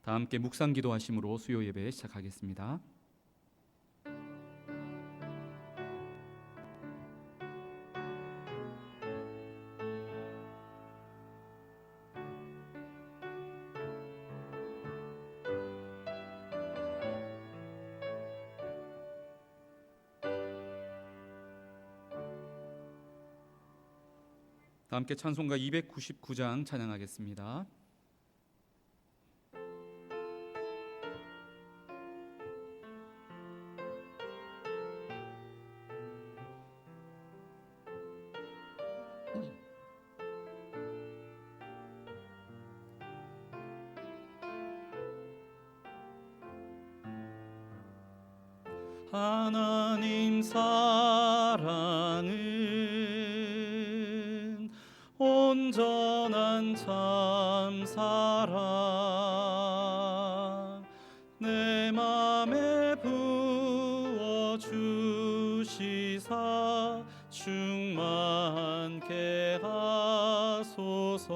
다 함께 묵상 기도하심으로 수요 예배 시작하겠습니다. 다 함께 찬송가 299장 찬양하겠습니다. 하나님 사랑은 온전한 참 사랑 내 맘에 부어 주시사 충만케 하소서.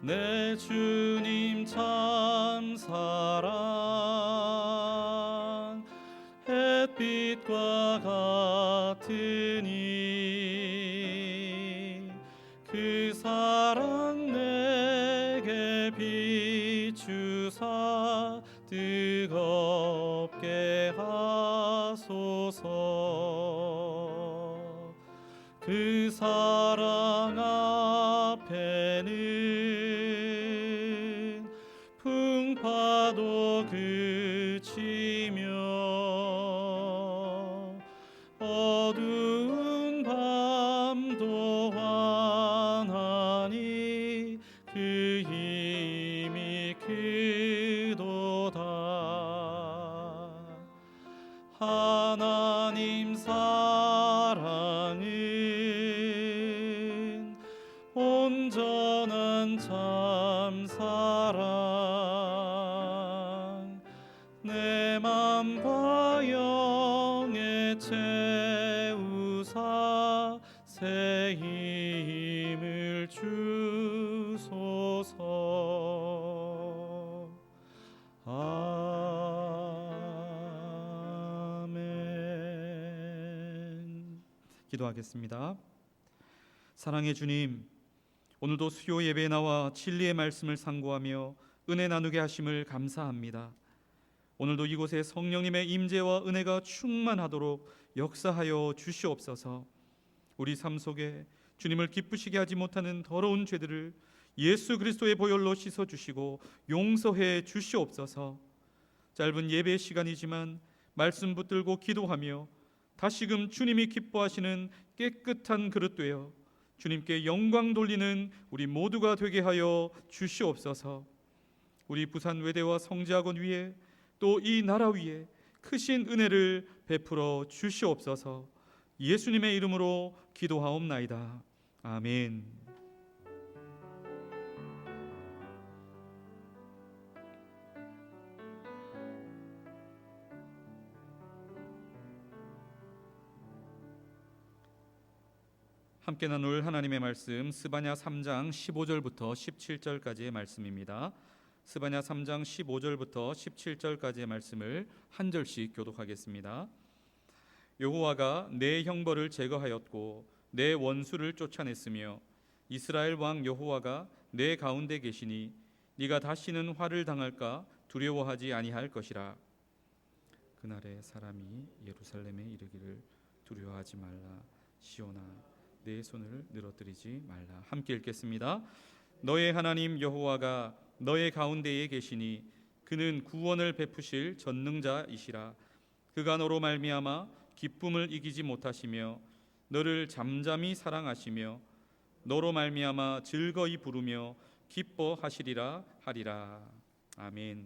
내 주님 참 사랑 햇빛과 같으니 그 사랑 내게 비추사 뜨겁게 하소서. 그 사랑 앞에는 풍파도 그치며 어두운 밤도 환하니 그 힘이 크도다. 하나님 사랑은 온전한 참 사랑 내 맘과 영에 채우사 새 힘을 주소서. 아멘. 기도하겠습니다. 사랑의 주님, 오늘도 수요 예배에 나와 진리의 말씀을 상고하며 은혜 나누게 하심을 감사합니다. 오늘도 이곳에 성령님의 임재와 은혜가 충만하도록 역사하여 주시옵소서. 우리 삶 속에 주님을 기쁘시게 하지 못하는 더러운 죄들을 예수 그리스도의 보혈로 씻어주시고 용서해 주시옵소서. 짧은 예배 시간이지만 말씀 붙들고 기도하며 다시금 주님이 기뻐하시는 깨끗한 그릇 되어 주님께 영광 돌리는 우리 모두가 되게 하여 주시옵소서. 우리 부산 외대와 성지학원 위에 또 이 나라 위에 크신 은혜를 베풀어 주시옵소서. 예수님의 이름으로 기도하옵나이다. 아멘. 함께 나눌 하나님의 말씀 스바냐 3장 15절부터 17절까지의 말씀입니다. 스바냐 3장 15절부터 17절까지의 말씀을 한 절씩 교독하겠습니다. 여호와가 내 형벌을 제거하였고 내 원수를 쫓아냈으며 이스라엘 왕 여호와가 내 가운데 계시니 네가 다시는 화를 당할까 두려워하지 아니할 것이라. 그날에 사람이 예루살렘에 이르기를 두려워하지 말라. 시온아 내 손을 늘어뜨리지 말라. 함께 읽겠습니다. 너의 하나님 여호와가 너의 가운데에 계시니 그는 구원을 베푸실 전능자이시라. 그가 너로 말미암아 기쁨을 이기지 못하시며 너를 잠잠히 사랑하시며 너로 말미암아 즐거이 부르며 기뻐하시리라 하리라. 아멘.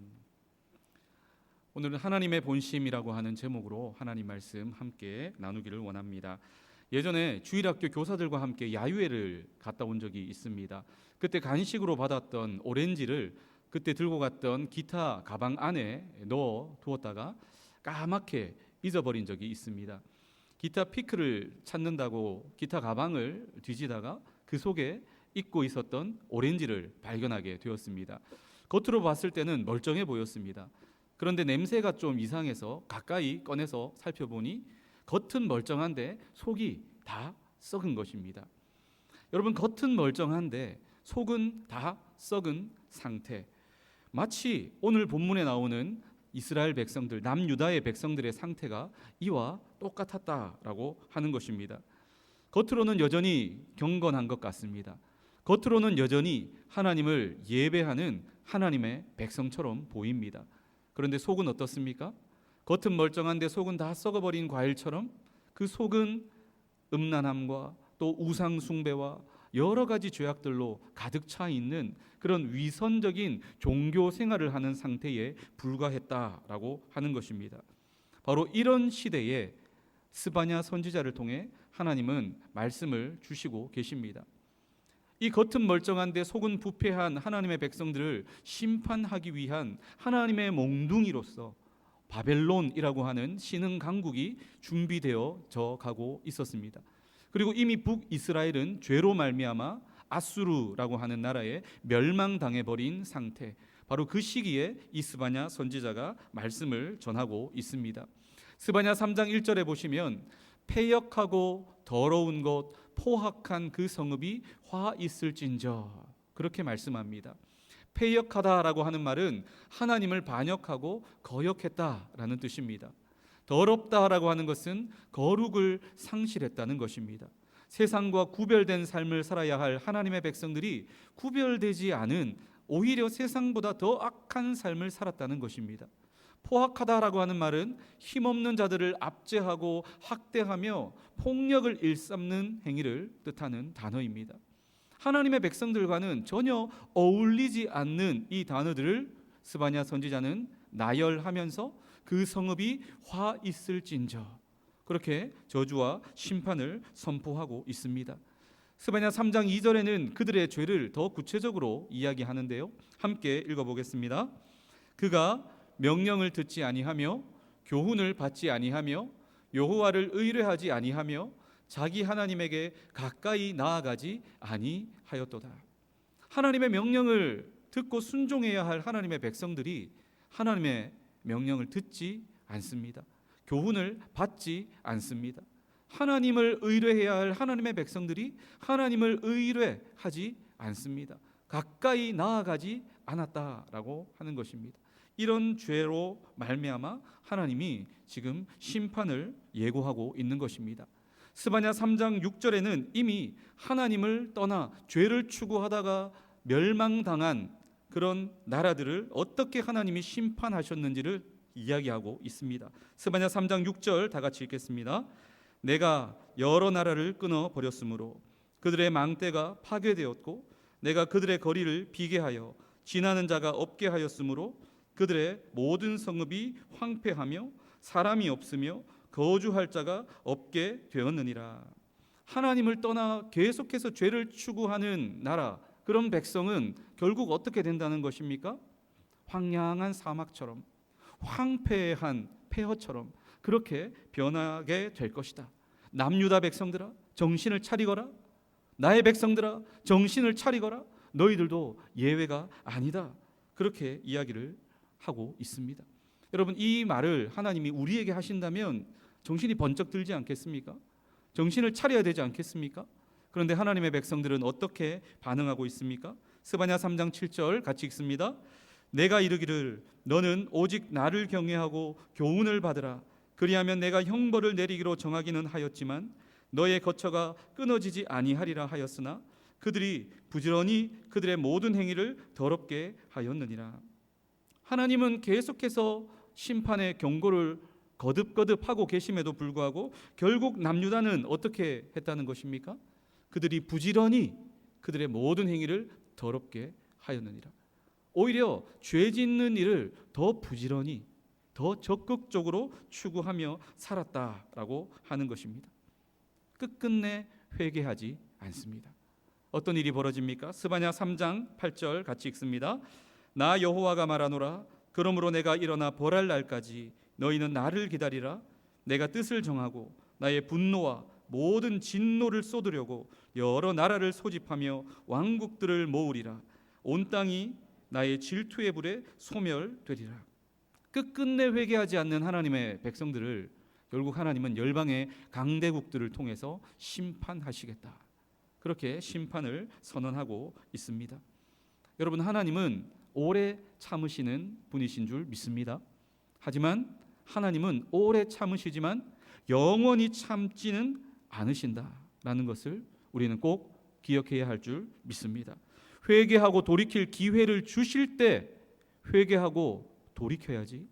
오늘은 하나님의 본심이라고 하는 제목으로 하나님 말씀 함께 나누기를 원합니다. 예전에 주일학교 교사들과 함께 야유회를 갔다 온 적이 있습니다. 그때 간식으로 받았던 오렌지를 그때 들고 갔던 기타 가방 안에 넣어 두었다가 까맣게 잊어버린 적이 있습니다. 기타 피크를 찾는다고 기타 가방을 뒤지다가 그 속에 잊고 있었던 오렌지를 발견하게 되었습니다. 겉으로 봤을 때는 멀쩡해 보였습니다. 그런데 냄새가 좀 이상해서 가까이 꺼내서 살펴보니 겉은 멀쩡한데 속이 다 썩은 것입니다. 여러분, 겉은 멀쩡한데 속은 다 썩은 상태. 마치 오늘 본문에 나오는 이스라엘 백성들, 남유다의 백성들의 상태가 이와 똑같았다라고 하는 것입니다. 겉으로는 여전히 경건한 것 같습니다. 겉으로는 여전히 하나님을 예배하는 하나님의 백성처럼 보입니다. 그런데 속은 어떻습니까? 겉은 멀쩡한데 속은 다 썩어버린 과일처럼 그 속은 음란함과 또 우상 숭배와 여러 가지 죄악들로 가득 차 있는 그런 위선적인 종교 생활을 하는 상태에 불과했다라고 하는 것입니다. 바로 이런 시대에 스바냐 선지자를 통해 하나님은 말씀을 주시고 계십니다. 이 겉은 멀쩡한데 속은 부패한 하나님의 백성들을 심판하기 위한 하나님의 몽둥이로서 바벨론이라고 하는 신흥 강국이 준비되어져 가고 있었습니다. 그리고 이미 북이스라엘은 죄로 말미암아 아수르라고 하는 나라에 멸망당해 버린 상태, 바로 그 시기에 이 스바냐 선지자가 말씀을 전하고 있습니다. 스바냐 3장 1절에 보시면 패역하고 더러운 것 포악한 그 성읍이 화 있을진저, 그렇게 말씀합니다. 패역하다라고 하는 말은 하나님을 반역하고 거역했다라는 뜻입니다. 더럽다라고 하는 것은 거룩을 상실했다는 것입니다. 세상과 구별된 삶을 살아야 할 하나님의 백성들이 구별되지 않은, 오히려 세상보다 더 악한 삶을 살았다는 것입니다. 포악하다라고 하는 말은 힘없는 자들을 압제하고 학대하며 폭력을 일삼는 행위를 뜻하는 단어입니다. 하나님의 백성들과는 전혀 어울리지 않는 이 단어들을 스바냐 선지자는 나열하면서 그 성읍이 화 있을진저, 그렇게 저주와 심판을 선포하고 있습니다. 스바냐 3장 2절에는 그들의 죄를 더 구체적으로 이야기하는데요, 함께 읽어보겠습니다. 그가 명령을 듣지 아니하며 교훈을 받지 아니하며 여호와를 의뢰하지 아니하며 자기 하나님에게 가까이 나아가지 아니하였도다. 하나님의 명령을 듣고 순종해야 할 하나님의 백성들이 하나님의 명령을 듣지 않습니다. 교훈을 받지 않습니다. 하나님을 의뢰해야 할 하나님의 백성들이 하나님을 의뢰하지 않습니다. 가까이 나아가지 않았다라고 하는 것입니다. 이런 죄로 말미암아 하나님이 지금 심판을 예고하고 있는 것입니다. 스바냐 3장 6절에는 이미 하나님을 떠나 죄를 추구하다가 멸망당한 그런 나라들을 어떻게 하나님이 심판하셨는지를 이야기하고 있습니다. 스바냐 3장 6절 다 같이 읽겠습니다. 내가 여러 나라를 끊어 버렸으므로 그들의 망대가 파괴되었고 내가 그들의 거리를 비게 하여 지나는 자가 없게 하였으므로 그들의 모든 성읍이 황폐하며 사람이 없으며 거주할 자가 없게 되었느니라. 하나님을 떠나 계속해서 죄를 추구하는 나라, 그런 백성은 결국 어떻게 된다는 것입니까? 황량한 사막처럼, 황폐한 폐허처럼 그렇게 변하게 될 것이다. 남유다 백성들아, 정신을 차리거라. 나의 백성들아, 정신을 차리거라. 너희들도 예외가 아니다. 그렇게 이야기를 하고 있습니다. 여러분, 이 말을 하나님이 우리에게 하신다면 정신이 번쩍 들지 않겠습니까? 정신을 차려야 되지 않겠습니까? 그런데 하나님의 백성들은 어떻게 반응하고 있습니까? 스바냐 3장 7절 같이 읽습니다. 내가 이르기를 너는 오직 나를 경외하고 교훈을 받으라. 그리하면 내가 형벌을 내리기로 정하기는 하였지만 너의 거처가 끊어지지 아니하리라 하였으나 그들이 부지런히 그들의 모든 행위를 더럽게 하였느니라. 하나님은 계속해서 심판의 경고를 거듭거듭하고 계심에도 불구하고 결국 남유다는 어떻게 했다는 것입니까? 그들이 부지런히 그들의 모든 행위를 더럽게 하였느니라. 오히려 죄 짓는 일을 더 부지런히, 더 적극적으로 추구하며 살았다라고 하는 것입니다. 끝끝내 회개하지 않습니다. 어떤 일이 벌어집니까? 스바냐 3장 8절 같이 읽습니다. 나 여호와가 말하노라. 그러므로 내가 일어나 벌할 날까지 너희는 나를 기다리라. 내가 뜻을 정하고 나의 분노와 모든 진노를 쏟으려고 여러 나라를 소집하며 왕국들을 모으리라. 온 땅이 나의 질투의 불에 소멸되리라. 끝끝내 회개하지 않는 하나님의 백성들을 결국 하나님은 열방의 강대국들을 통해서 심판하시겠다. 그렇게 심판을 선언하고 있습니다. 여러분, 하나님은 오래 참으시는 분이신 줄 믿습니다. 하지만 하나님은 오래 참으시지만 영원히 참지는 않으신다라는 것을 우리는 꼭 기억해야 할 줄 믿습니다. 회개하고 돌이킬 기회를 주실 때 회개하고 돌이켜야지,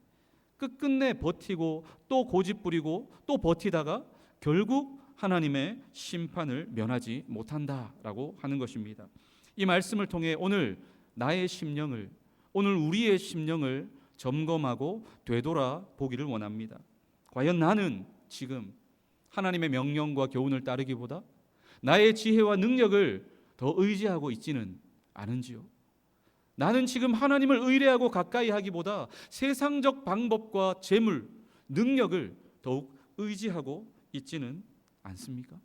끝끝내 버티고 또 고집부리고 또 버티다가 결국 하나님의 심판을 면하지 못한다라고 하는 것입니다. 이 말씀을 통해 오늘 나의 심령을, 오늘 우리의 심령을 점검하고 되돌아 보기를 원합니다. 과연 나는 지금 하나님의 명령과 교훈을 따르기보다 나의 지혜와 능력을 더 의지하고 있지는 않은지요? 나는 지금 하나님을 의뢰하고 가까이 하기보다 세상적 방법과 재물, 능력을 더욱 의지하고 있지는 않습니까?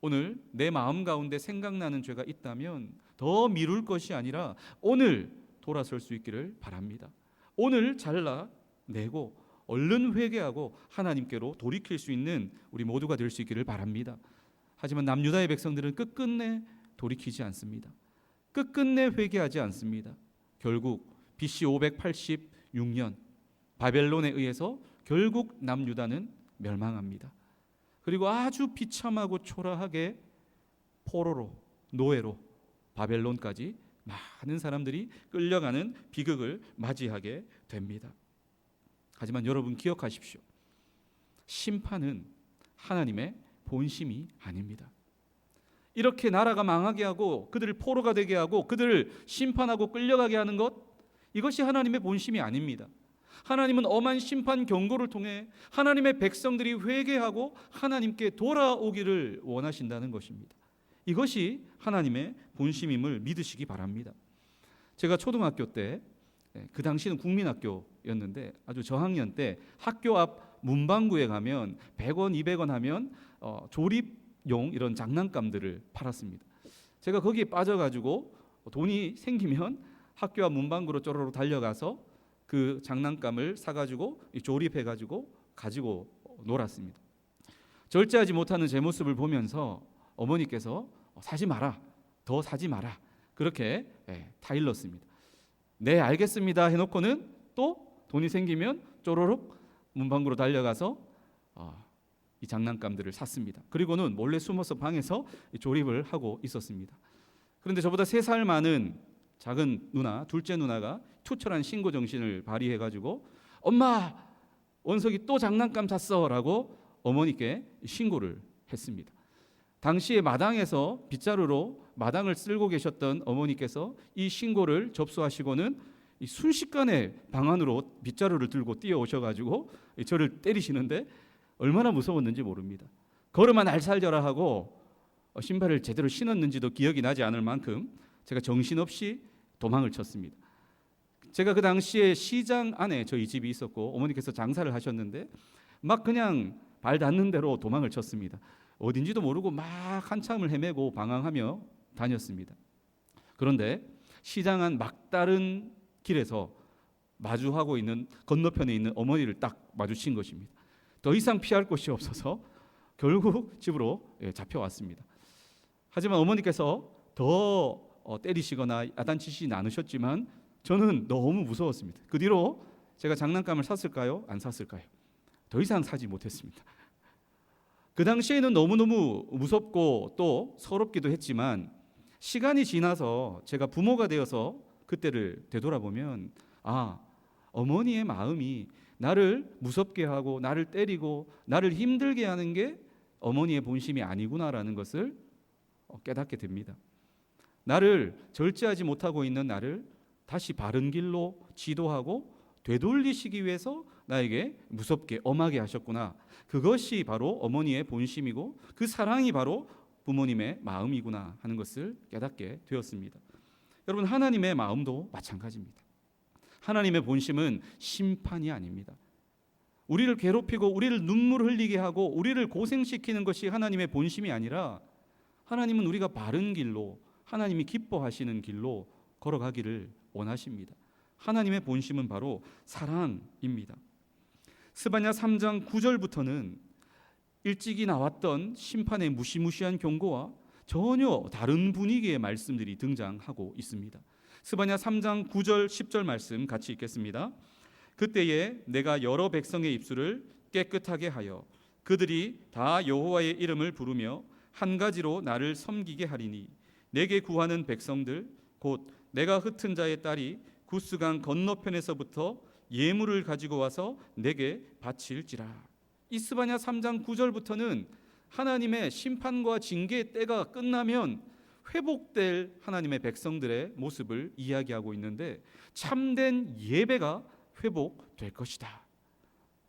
오늘 내 마음 가운데 생각나는 죄가 있다면 더 미룰 것이 아니라 오늘 돌아설 수 있기를 바랍니다. 오늘 잘라내고 얼른 회개하고 하나님께로 돌이킬 수 있는 우리 모두가 될 수 있기를 바랍니다. 하지만 남유다의 백성들은 끝끝내 돌이키지 않습니다. 끝끝내 회개하지 않습니다. 결국 BC 586년 바벨론에 의해서 결국 남유다는 멸망합니다. 그리고 아주 비참하고 초라하게 포로로, 노예로 바벨론까지 많은 사람들이 끌려가는 비극을 맞이하게 됩니다. 하지만 여러분 기억하십시오. 심판은 하나님의 본심이 아닙니다. 이렇게 나라가 망하게 하고 그들을 포로가 되게 하고 그들을 심판하고 끌려가게 하는 것, 이것이 하나님의 본심이 아닙니다. 하나님은 엄한 심판 경고를 통해 하나님의 백성들이 회개하고 하나님께 돌아오기를 원하신다는 것입니다. 이것이 하나님의 본심임을 믿으시기 바랍니다. 제가 초등학교 때, 그 당시는 국민학교였는데 아주 저학년 때 학교 앞 문방구에 가면 100원, 200원 하면 조립용 이런 장난감들을 팔았습니다. 제가 거기에 빠져가지고 돈이 생기면 학교 앞 문방구로 쪼로로 달려가서 그 장난감을 사가지고 조립해가지고 가지고 놀았습니다. 절제하지 못하는 제 모습을 보면서 어머니께서 사지 마라, 더 사지 마라, 그렇게 타일렀습니다. 네, 알겠습니다 해놓고는 또 돈이 생기면 쪼로록 문방구로 달려가서 이 장난감들을 샀습니다. 그리고는 몰래 숨어서 방에서 조립을 하고 있었습니다. 그런데 저보다 3살 많은 작은 누나, 둘째 누나가 투철한 신고 정신을 발휘해가지고 엄마, 원석이 또 장난감 샀어 라고 어머니께 신고를 했습니다. 당시에 마당에서 빗자루로 마당을 쓸고 계셨던 어머니께서 이 신고를 접수하시고는 순식간에 방 안으로 빗자루를 들고 뛰어오셔가지고 저를 때리시는데 얼마나 무서웠는지 모릅니다. 걸으면 날살져라 하고 신발을 제대로 신었는지도 기억이 나지 않을 만큼 제가 정신없이 도망을 쳤습니다. 제가 그 당시에 시장 안에 저희 집이 있었고 어머니께서 장사를 하셨는데 막 그냥 발 닿는 대로 도망을 쳤습니다. 어딘지도 모르고 막 한참을 헤매고 방황하며 다녔습니다. 그런데 시장 안 막다른 길에서 마주하고 있는 건너편에 있는 어머니를 딱 마주친 것입니다. 더 이상 피할 곳이 없어서 결국 집으로 잡혀왔습니다. 하지만 어머니께서 더 때리시거나 야단치시진 않으셨지만 저는 너무 무서웠습니다. 그 뒤로 제가 장난감을 샀을까요? 안 샀을까요? 더 이상 사지 못했습니다. 그 당시에는 너무너무 무섭고 또 서럽기도 했지만 시간이 지나서 제가 부모가 되어서 그때를 되돌아보면 어머니의 마음이 나를 무섭게 하고 나를 때리고 나를 힘들게 하는 게 어머니의 본심이 아니구나라는 것을 깨닫게 됩니다. 나를 절제하지 못하고 있는 나를 다시 바른 길로 지도하고 되돌리시기 위해서 나에게 무섭게 엄하게 하셨구나. 그것이 바로 어머니의 본심이고 그 사랑이 바로 부모님의 마음이구나 하는 것을 깨닫게 되었습니다. 여러분, 하나님의 마음도 마찬가지입니다. 하나님의 본심은 심판이 아닙니다. 우리를 괴롭히고 우리를 눈물 흘리게 하고 우리를 고생시키는 것이 하나님의 본심이 아니라 하나님은 우리가 바른 길로, 하나님이 기뻐하시는 길로 걸어가기를 원하십니다. 하나님의 본심은 바로 사랑입니다. 스바냐 3장 9절부터는 일찍이 나왔던 심판의 무시무시한 경고와 전혀 다른 분위기의 말씀들이 등장하고 있습니다. 스바냐 3장 9절 10절 말씀 같이 읽겠습니다. 그때에 내가 여러 백성의 입술을 깨끗하게 하여 그들이 다 여호와의 이름을 부르며 한 가지로 나를 섬기게 하리니 내게 구하는 백성들 곧 내가 흩은 자의 딸이 구스강 건너편에서부터 예물을 가지고 와서 내게 바칠지라. 이 스바냐 3장 9절부터는 하나님의 심판과 징계의 때가 끝나면 회복될 하나님의 백성들의 모습을 이야기하고 있는데, 참된 예배가 회복될 것이다.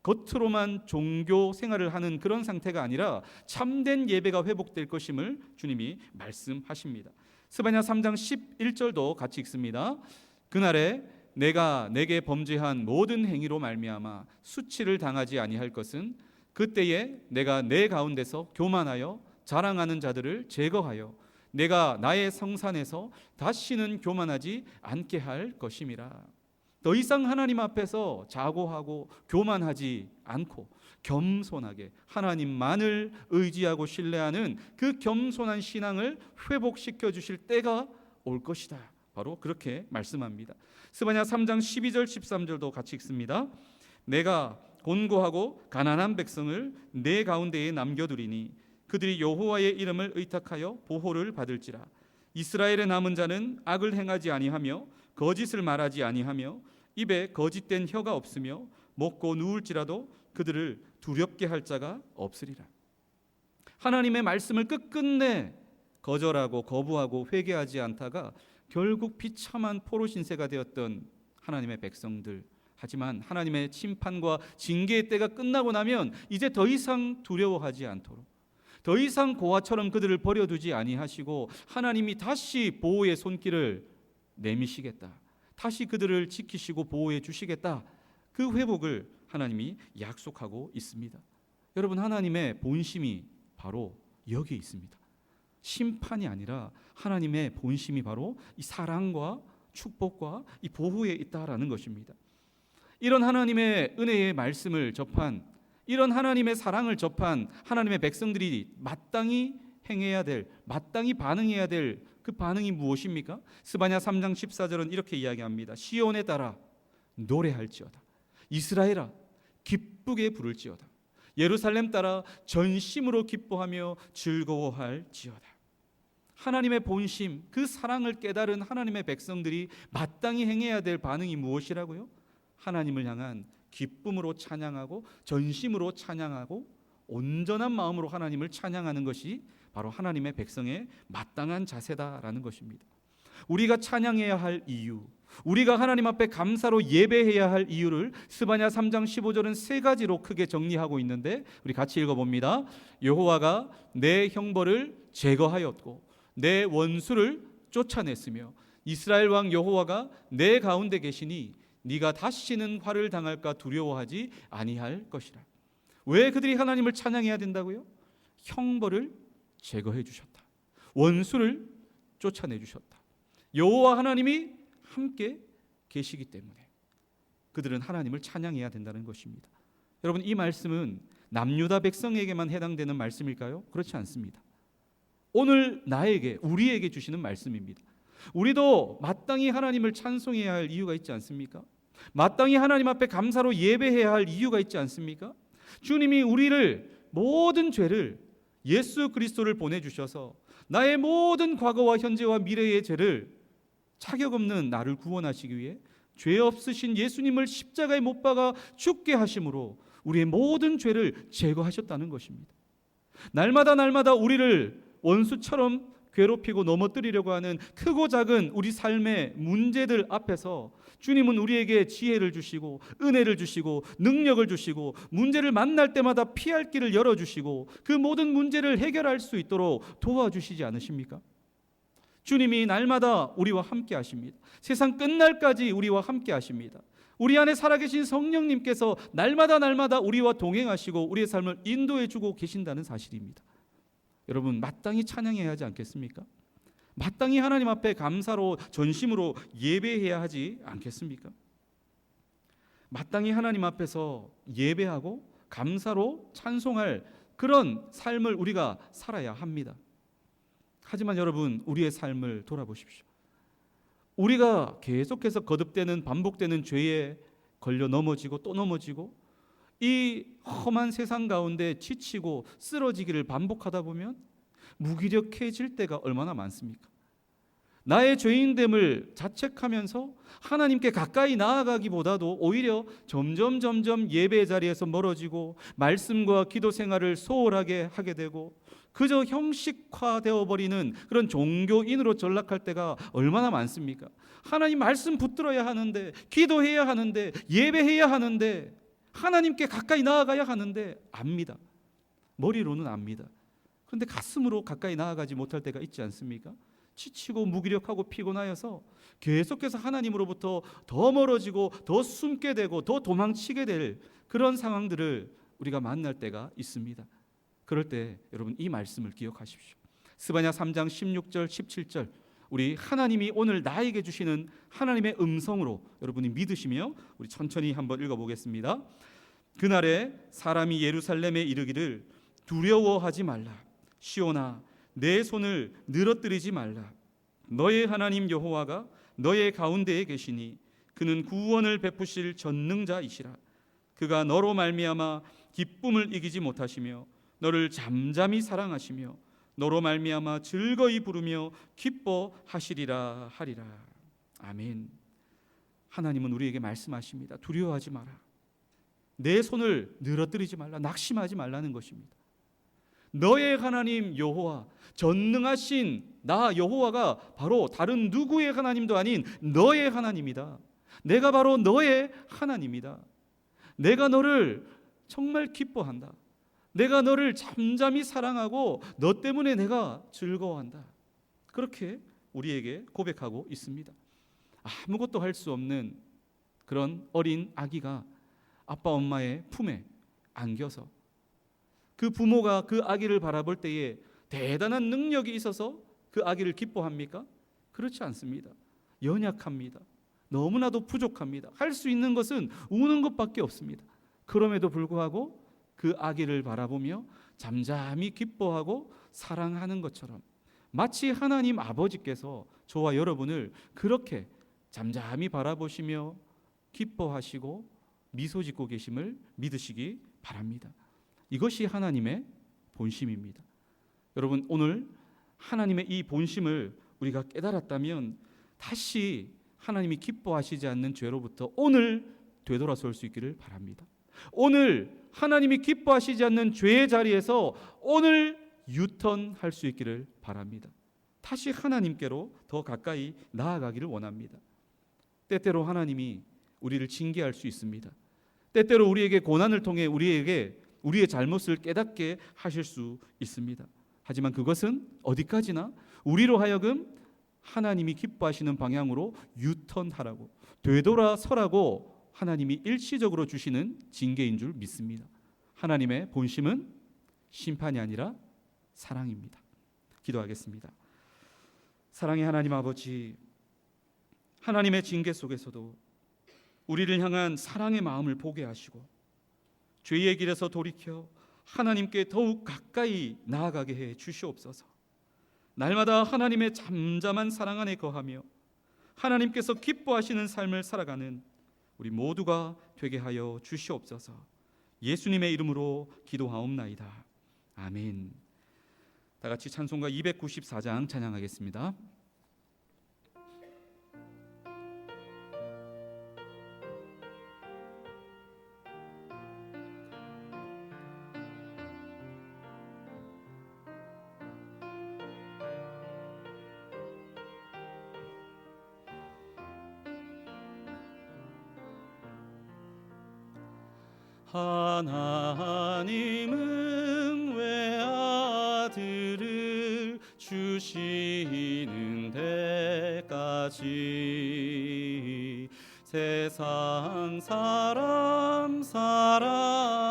겉으로만 종교 생활을 하는 그런 상태가 아니라 참된 예배가 회복될 것임을 주님이 말씀하십니다. 스바냐 3장 11절도 같이 읽습니다. 그날에 내가 내게 범죄한 모든 행위로 말미암아 수치를 당하지 아니할 것은 그때에 내가 내 가운데서 교만하여 자랑하는 자들을 제거하여 내가 나의 성산에서 다시는 교만하지 않게 할 것임이라. 더 이상 하나님 앞에서 자고하고 교만하지 않고 겸손하게 하나님만을 의지하고 신뢰하는 그 겸손한 신앙을 회복시켜 주실 때가 올 것이다. 바로 그렇게 말씀합니다. 스바냐 3장 12절 13절도 같이 읽습니다. 내가 곤고하고 가난한 백성을 내 가운데에 남겨두리니 그들이 여호와의 이름을 의탁하여 보호를 받을지라. 이스라엘의 남은 자는 악을 행하지 아니하며 거짓을 말하지 아니하며 입에 거짓된 혀가 없으며 먹고 누울지라도 그들을 두렵게 할 자가 없으리라. 하나님의 말씀을 끝끝내 거절하고 거부하고 회개하지 않다가 결국 비참한 포로 신세가 되었던 하나님의 백성들. 하지만 하나님의 심판과 징계의 때가 끝나고 나면 이제 더 이상 두려워하지 않도록, 더 이상 고아처럼 그들을 버려두지 아니하시고 하나님이 다시 보호의 손길을 내미시겠다, 다시 그들을 지키시고 보호해 주시겠다, 그 회복을 하나님이 약속하고 있습니다. 여러분, 하나님의 본심이 바로 여기에 있습니다. 심판이 아니라 하나님의 본심이 바로 이 사랑과 축복과 이 보호에 있다라는 것입니다. 이런 하나님의 은혜의 말씀을 접한, 이런 하나님의 사랑을 접한 하나님의 백성들이 마땅히 행해야 될, 마땅히 반응해야 될 그 반응이 무엇입니까? 스바냐 3장 14절은 이렇게 이야기합니다. 시온에 따라 노래할지어다. 이스라엘아 기쁘게 부를지어다. 예루살렘 따라 전심으로 기뻐하며 즐거워할지어다. 하나님의 본심, 그 사랑을 깨달은 하나님의 백성들이 마땅히 행해야 될 반응이 무엇이라고요? 하나님을 향한 기쁨으로 찬양하고 전심으로 찬양하고 온전한 마음으로 하나님을 찬양하는 것이 바로 하나님의 백성의 마땅한 자세다라는 것입니다. 우리가 찬양해야 할 이유, 우리가 하나님 앞에 감사로 예배해야 할 이유를 스바냐 3장 15절은 세 가지로 크게 정리하고 있는데, 우리 같이 읽어봅니다. 여호와가 내 형벌을 제거하였고 내 원수를 쫓아냈으며 이스라엘 왕 여호와가 내 가운데 계시니 네가 다시는 화를 당할까 두려워하지 아니할 것이라. 왜 그들이 하나님을 찬양해야 된다고요? 형벌을 제거해 주셨다. 원수를 쫓아내 주셨다. 여호와 하나님이 함께 계시기 때문에 그들은 하나님을 찬양해야 된다는 것입니다. 여러분, 이 말씀은 남유다 백성에게만 해당되는 말씀일까요? 그렇지 않습니다. 오늘 나에게, 우리에게 주시는 말씀입니다. 우리도 마땅히 하나님을 찬송해야 할 이유가 있지 않습니까? 마땅히 하나님 앞에 감사로 예배해야 할 이유가 있지 않습니까? 주님이 우리를, 모든 죄를, 예수 그리스도를 보내주셔서 나의 모든 과거와 현재와 미래의 죄를, 자격 없는 나를 구원하시기 위해 죄 없으신 예수님을 십자가에 못 박아 죽게 하심으로 우리의 모든 죄를 제거하셨다는 것입니다. 날마다 우리를 원수처럼 괴롭히고 넘어뜨리려고 하는 크고 작은 우리 삶의 문제들 앞에서 주님은 우리에게 지혜를 주시고 은혜를 주시고 능력을 주시고 문제를 만날 때마다 피할 길을 열어주시고 그 모든 문제를 해결할 수 있도록 도와주시지 않으십니까? 주님이 날마다 우리와 함께 하십니다. 세상 끝날까지 우리와 함께 하십니다. 우리 안에 살아계신 성령님께서 날마다 우리와 동행하시고 우리의 삶을 인도해 주고 계신다는 사실입니다. 여러분 마땅히 찬양해야 하지 않겠습니까? 마땅히 하나님 앞에 감사로 전심으로 예배해야 하지 않겠습니까? 마땅히 하나님 앞에서 예배하고 감사로 찬송할 그런 삶을 우리가 살아야 합니다. 하지만 여러분, 우리의 삶을 돌아보십시오. 우리가 계속해서 거듭되는 반복되는 죄에 걸려 넘어지고 또 넘어지고 이 험한 세상 가운데 지치고 쓰러지기를 반복하다 보면 무기력해질 때가 얼마나 많습니까? 나의 죄인됨을 자책하면서 하나님께 가까이 나아가기보다도 오히려 점점 예배 자리에서 멀어지고 말씀과 기도 생활을 소홀하게 하게 되고 그저 형식화되어 버리는 그런 종교인으로 전락할 때가 얼마나 많습니까? 하나님 말씀 붙들어야 하는데, 기도해야 하는데, 예배해야 하는데, 하나님께 가까이 나아가야 하는데 압니다. 머리로는 압니다. 그런데 가슴으로 가까이 나아가지 못할 때가 있지 않습니까? 지치고 무기력하고 피곤하여서 계속해서 하나님으로부터 더 멀어지고 더 숨게 되고 더 도망치게 될 그런 상황들을 우리가 만날 때가 있습니다. 그럴 때 여러분 이 말씀을 기억하십시오. 스바냐 3장 16절 17절 우리 하나님이 오늘 나에게 주시는 하나님의 음성으로 여러분이 믿으시며 우리 천천히 한번 읽어보겠습니다. 그날에 사람이 예루살렘에 이르기를 두려워하지 말라. 시온아 내 손을 늘어뜨리지 말라. 너의 하나님 여호와가 너의 가운데에 계시니 그는 구원을 베푸실 전능자이시라. 그가 너로 말미암아 기쁨을 이기지 못하시며 너를 잠잠히 사랑하시며 너로 말미암아 즐거이 부르며 기뻐하시리라 하리라. 아멘. 하나님은 우리에게 말씀하십니다. 두려워하지 마라. 내 손을 늘어뜨리지 말라. 낙심하지 말라는 것입니다. 너의 하나님 여호와, 전능하신 나 여호와가 바로 다른 누구의 하나님도 아닌 너의 하나님이다. 내가 바로 너의 하나님이다. 내가 너를 정말 기뻐한다. 내가 너를 잠잠히 사랑하고 너 때문에 내가 즐거워한다. 그렇게 우리에게 고백하고 있습니다. 아무것도 할 수 없는 그런 어린 아기가 아빠 엄마의 품에 안겨서 그 부모가 그 아기를 바라볼 때에 대단한 능력이 있어서 그 아기를 기뻐합니까? 그렇지 않습니다. 연약합니다. 너무나도 부족합니다. 할 수 있는 것은 우는 것밖에 없습니다. 그럼에도 불구하고 그 아기를 바라보며 잠잠히 기뻐하고 사랑하는 것처럼 마치 하나님 아버지께서 저와 여러분을 그렇게 잠잠히 바라보시며 기뻐하시고 미소 짓고 계심을 믿으시기 바랍니다. 이것이 하나님의 본심입니다. 여러분 오늘 하나님의 이 본심을 우리가 깨달았다면 다시 하나님이 기뻐하시지 않는 죄로부터 오늘 되돌아설 수 있기를 바랍니다. 오늘 하나님이 기뻐하시지 않는 죄의 자리에서 오늘 유턴할 수 있기를 바랍니다. 다시 하나님께로 더 가까이 나아가기를 원합니다. 때때로 하나님이 우리를 징계할 수 있습니다. 때때로 우리에게 고난을 통해 우리에게 우리의 잘못을 깨닫게 하실 수 있습니다. 하지만 그것은 어디까지나 우리로 하여금 하나님이 기뻐하시는 방향으로 유턴하라고 되돌아서라고 하나님이 일시적으로 주시는 징계인 줄 믿습니다. 하나님의 본심은 심판이 아니라 사랑입니다. 기도하겠습니다. 사랑의 하나님 아버지, 하나님의 징계 속에서도 우리를 향한 사랑의 마음을 보게 하시고 죄의 길에서 돌이켜 하나님께 더욱 가까이 나아가게 해 주시옵소서. 날마다 하나님의 잠잠한 사랑 안에 거하며 하나님께서 기뻐하시는 삶을 살아가는 우리 모두가 되게 하여 주시옵소서. 예수님의 이름으로 기도하옵나이다. 아멘. 다 같이 찬송가 294장 찬양하겠습니다. 하나님은 외아들을 주시는 데까지 세상 사람 사랑하니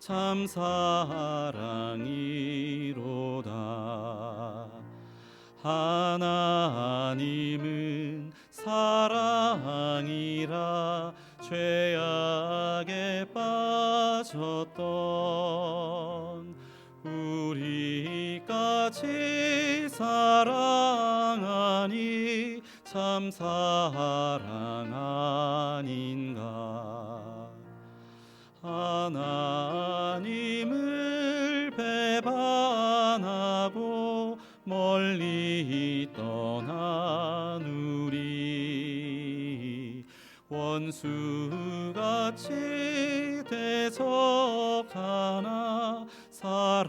참 사랑이로다. 하나님은 사랑이라 죄악에 빠졌던 우리까지 사랑하니 참 사랑 아닌가. 하나님을 배반하고 멀리 떠난 우리 원수같이 대적하나 사랑하여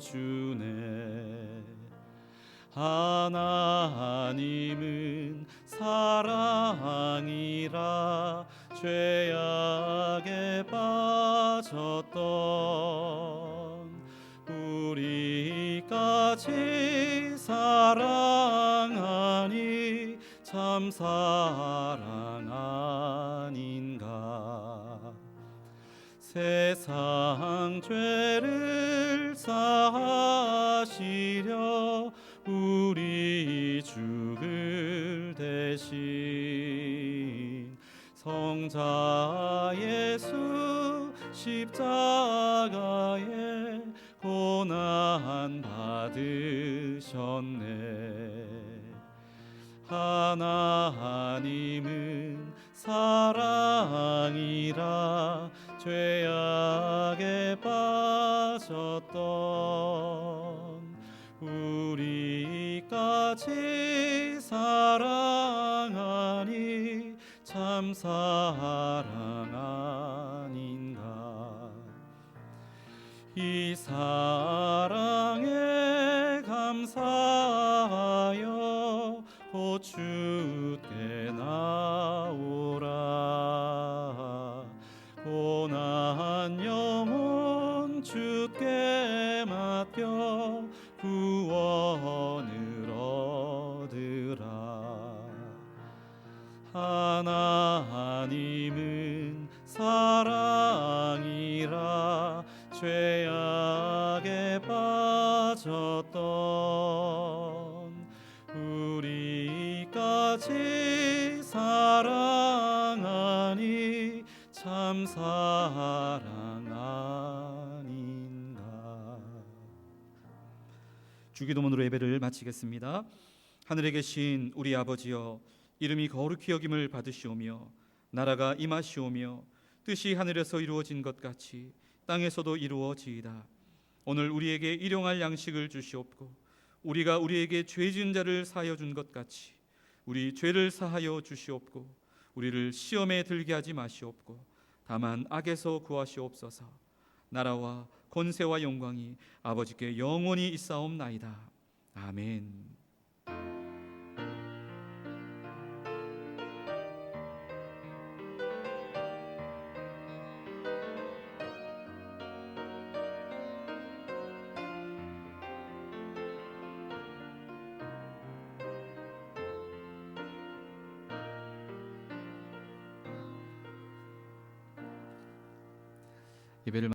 주네. 하나님은 사랑이라 죄악에 빠졌던 우리까지 사랑하니 참 사랑 아닌가. 세상 죄를 사하시려 우리 죽을 대신 성자 예수 십자가에 고난 받으셨네. 하나님은 사랑이라 죄악에 빠졌던 우리까지 사랑하니 참 사랑 아닌가. 이 사랑에 감사하여 곧 주께 나오라. 고난 영혼 주께 맡겨 구원을 얻으라. 하나님은 사랑이라 죄악에 빠졌던 우리까지 사랑하니 참 사랑 아닌가. 주기도문으로 예배를 마치겠습니다. 하늘에 계신 우리 아버지여, 이름이 거룩히 여김을 받으시오며 나라가 임하시오며 뜻이 하늘에서 이루어진 것 같이 땅에서도 이루어지이다. 오늘 우리에게 일용할 양식을 주시옵고 우리가 우리에게 죄 지은 자를 사하여 준 것 같이 우리 죄를 사하여 주시옵고 우리를 시험에 들게 하지 마시옵고 다만 악에서 구하시옵소서. 나라와 권세와 영광이 아버지께 영원히 있사옵나이다. 아멘. 예배를